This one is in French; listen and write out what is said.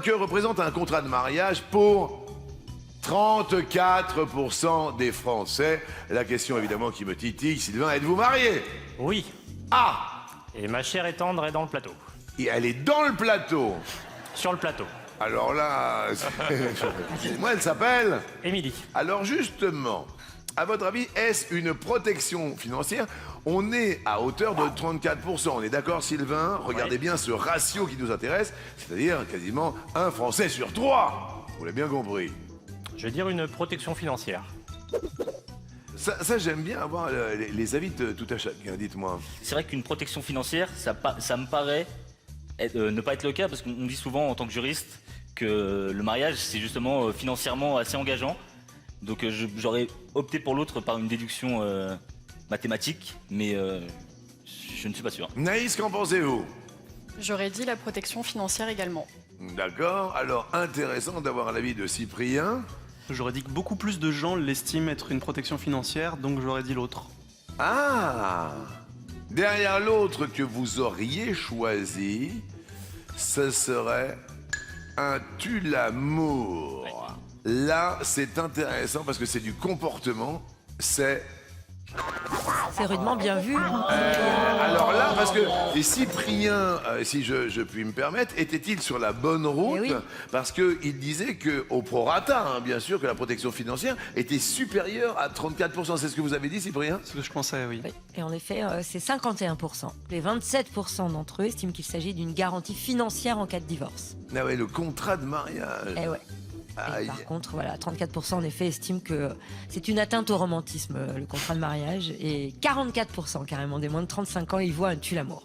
que représente un contrat de mariage pour 34% des Français? La question évidemment qui me titille, Sylvain, êtes-vous marié? Oui. Ah! Et ma chère et tendre est dans le plateau. Et elle est dans le plateau. Sur le plateau. Alors là, moi, elle s'appelle... Émilie. Alors justement, à votre avis, est-ce une protection financière? On est à hauteur de 34%. On est d'accord, Sylvain? Regardez bien ce ratio qui nous intéresse, c'est-à-dire quasiment un Français sur 3. Vous l'avez bien compris. Je vais dire une protection financière. Ça j'aime bien avoir les avis de tout à chacun, dites-moi. C'est vrai qu'une protection financière, ça me paraît ne pas être le cas, parce qu'on dit souvent en tant que juriste que le mariage, c'est justement financièrement assez engageant. Donc j'aurais opté pour l'autre par une déduction mathématique, mais je ne suis pas sûr. Naïs, qu'en pensez-vous? J'aurais dit la protection financière également. D'accord, alors intéressant d'avoir l'avis de Cyprien. J'aurais dit que beaucoup plus de gens l'estiment être une protection financière, donc j'aurais dit l'autre. Ah! Derrière l'autre que vous auriez choisi, ce serait un tue-l'amour. Ouais. Là, c'est intéressant parce que c'est du comportement, c'est... C'est rudement bien vu. Alors là, parce que et Cyprien, si je puis me permettre, était-il sur la bonne route? Eh oui. Parce qu'il disait qu'au prorata, hein, bien sûr, que la protection financière était supérieure à 34%. C'est ce que vous avez dit, Cyprien? C'est ce que je pensais, oui. Oui. Et en effet, c'est 51%. Les 27% d'entre eux estiment qu'il s'agit d'une garantie financière en cas de divorce. Ah ouais, le contrat de mariage. Eh ouais. Et Aïe. par contre, voilà, 34% en effet estiment que c'est une atteinte au romantisme, le contrat de mariage. Et 44% carrément des moins de 35 ans, ils voient un tue-l'amour.